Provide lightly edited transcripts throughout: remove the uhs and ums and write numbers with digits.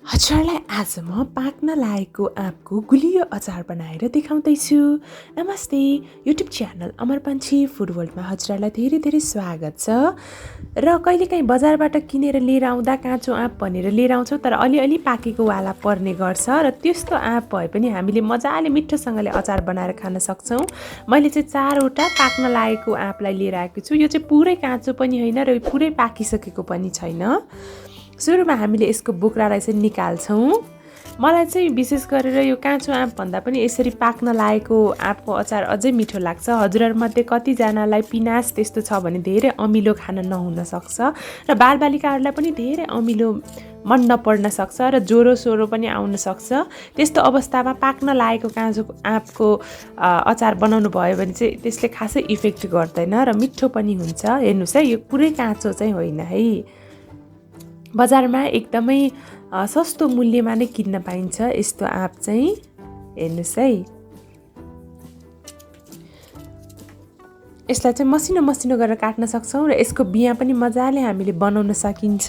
हजुरलाई आज म पाक्न लागेको आँपको गुलियो अचार बनाएर देखाउँदैछु। नमस्ते, YouTube channel Amar Panchhi food वर्ल्डमा हजुरलाई धेरै धेरै स्वागत छ। र कहिलेकाहीँ बजारबाट किनेर लिएर आउँदा काँचो आँप भनेर लिएर आउँछौँ, तर अलिअलि पाकेको वाला पर्ने गर्छ र त्यस्तो आँप भए पनि हामीले मजाले मिठोसँगले अचार बनाएर खान सक्छौँ। मैले चाहिँ 4वटा पाक्न लागेको आँपलाई लिएर आएको छु। यो चाहिँ पुरै काँचो पनि होइन र पुरै पाकिसकेको पनि छैन। सुरुमा हामीले यसको बोक्रालाई चाहिँ निकाल्छौँ। मलाई चाहिँ विशेष गरेर यो काँचो आँप भन्दा पनि यसरी पाक्न लागेको आँपको अचार अझै मिठो लाग्छ। हजुरहरूमध्ये कतिजनालाई पिनास त्यस्तो छ भने धेरै अमिलो खान नहुन सक्छ र बालबालिकाहरूलाई पनि धेरै अमिलो मन नपर्न सक्छ र ज्वरो सोरो पनि आउन सक्छ। त्यस्तो अवस्थामा पाक्न लागेको काँचो आँपको अचार बनाउनु भयो भने चाहिँ त्यसले खासै इफेक्ट गर्दैन र मिठो पनि हुन्छ। हेर्नुहोस् है, यो पुरै काँचो चाहिँ होइन है। बजारमा एकदमै सस्तो मूल्यमा नै किन्न पाइन्छ यस्तो आँप चाहिँ। हेर्नुहोस् है, यसलाई चाहिँ मसिनो मसिनो गरेर काट्न सक्छौँ र यसको बिया पनि मजाले हामीले बनाउन सकिन्छ।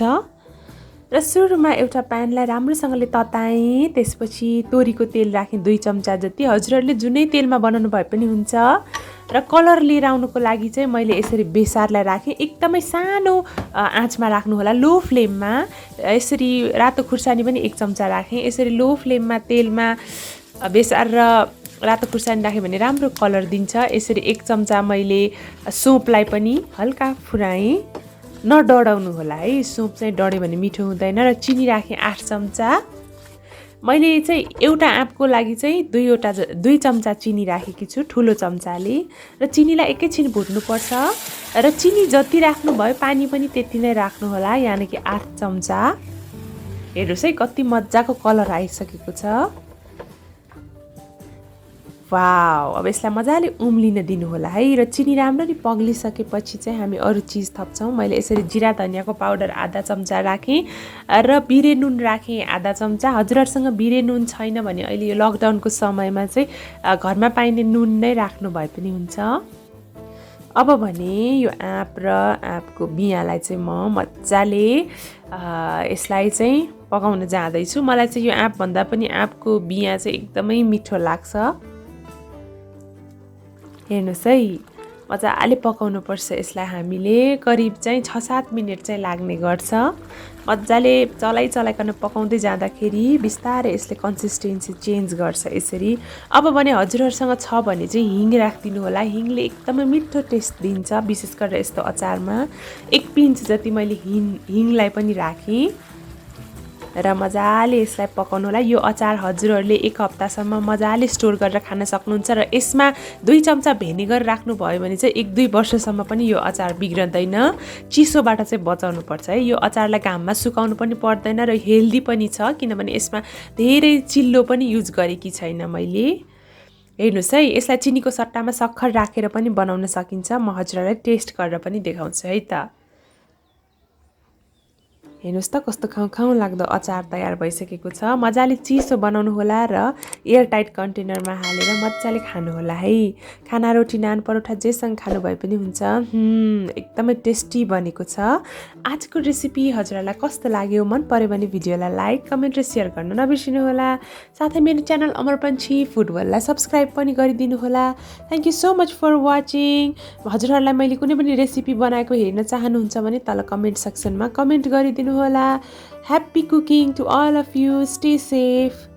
र सुरुमा एउटा प्यानलाई राम्रोसँगले तताएँ, त्यसपछि तोरीको तेल राखेँ 2 चम्चा जति। हजुरहरूले जुनै तेलमा बनाउनु भए पनि हुन्छ। र कलर लिएर आउनुको लागि चाहिँ मैले यसरी बेसारलाई राखेँ। एकदमै सानो आँचमा राख्नु होला, लो फ्लेममा। यसरी रातो खुर्सानी पनि 1 चम्चा राखेँ। यसरी लो फ्लेममा तेलमा बेसार र रातो खुर्सानी राखेँ भने राम्रो कलर दिन्छ। यसरी 1 चम्चा मैले सोपलाई पनि हल्का फुराएँ। नडढाउनु होला है, सोप चाहिँ डढ्यो भने मिठो हुँदैन। र चिनी राखेँ 8 चम्चा। मैले चाहिँ एउटा आँपको लागि चाहिँ 2 चम्चा चिनी राखेकी छु, ठुलो चम्चाले। र चिनीलाई एकैछिन भुट्नुपर्छ। र चिनी जति राख्नुभयो पानी पनि त्यति नै राख्नु होला, यानि कि 8 चम्चा। हेर्नुहोस् है, कति मजाको कलर आइसकेको छ। वाउ, अब यसलाई मजाले उम्लिन दिनु होला है। र चिनी राम्ररी पग्लिसकेपछि चाहिँ हामी अरू चिज थप्छौँ। मैले यसरी जिरा धनियाँको पाउडर आधा चम्चा राखेँ र बिरे नुन राखेँ आधा चम्चा। हजुरहरूसँग बिरे नुन छैन भने अहिले यो लकडाउनको समयमा चाहिँ घरमा पाइने नुन नै राख्नु भए पनि हुन्छ। अब भने यो आँप र आँपको बियालाई चाहिँ म मजाले यसलाई चाहिँ पकाउन जाँदैछु। मलाई चाहिँ यो आँप भन्दा पनि आँपको बिया चाहिँ एकदमै मिठो लाग्छ। हेर्नुहोस् है, मजाले पकाउनुपर्छ यसलाई। हामीले करिब चाहिँ 6-7 मिनट चाहिँ लाग्ने गर्छ। मजाले चलाइकन पकाउँदै जाँदाखेरि बिस्तारै यसले कन्सिस्टेन्सी चेन्ज गर्छ यसरी। अब भने हजुरहरूसँग छ भने चाहिँ हिङ राखिदिनु होला। हिङले एकदमै मिठो टेस्ट दिन्छ, विशेष गरेर यस्तो अचारमा। 1 पिन्च जति मैले हिङलाई पनि राखेँ र मजाले यसलाई पकाउनु होला। यो अचार हजुरहरूले 1 हप्तासम्म मजाले स्टोर गरेर खान सक्नुहुन्छ। र यसमा 2 चम्चा भेनिगर राख्नुभयो भने चाहिँ 1-2 वर्षसम्म पनि यो अचार बिग्रदैन। चिसोबाट चाहिँ बचाउनु पर्छ है। यो अचारलाई घाममा सुकाउनु पनि पर्दैन र हेल्दी पनि छ, किनभने यसमा धेरै चिल्लो पनि युज गरेकी छैन मैले। हेर्नुहोस् है, यसलाई चिनीको सट्टामा सक्खर राखेर पनि बनाउन सकिन्छ। म हजुरहरूलाई टेस्ट गरेर पनि देखाउँछु है त। हेर्नुहोस् त, कस्तो खाउँ लाग्दो अचार तयार भइसकेको छ। मजाले चिसो बनाउनु होला र एयर टाइट कन्टेनरमा हालेर मजाले खानु होला है। खाना, रोटी, नान, परोठा जेसँग खानु भए पनि हुन्छ। एकदमै टेस्टी बनेको छ। आजको रेसिपी हजुरहरूलाई कस्तो लाग्यो? मन पर्यो भने भिडियोलाई लाइक, कमेन्ट र सेयर गर्न नबिर्सिनु होला। साथै मेरो च्यानल अमर पन्छी फुड वर्ल्डलाई सब्सक्राइब पनि गरिदिनु होला। Thank you so much for watching. हजुरहरूलाई मैले कुनै पनि रेसिपी बनाएको हेर्न चाहनुहुन्छ भने तल कमेन्ट सेक्सनमा कमेन्ट गरिदिनु होला। Happy cooking to all of you. Stay safe.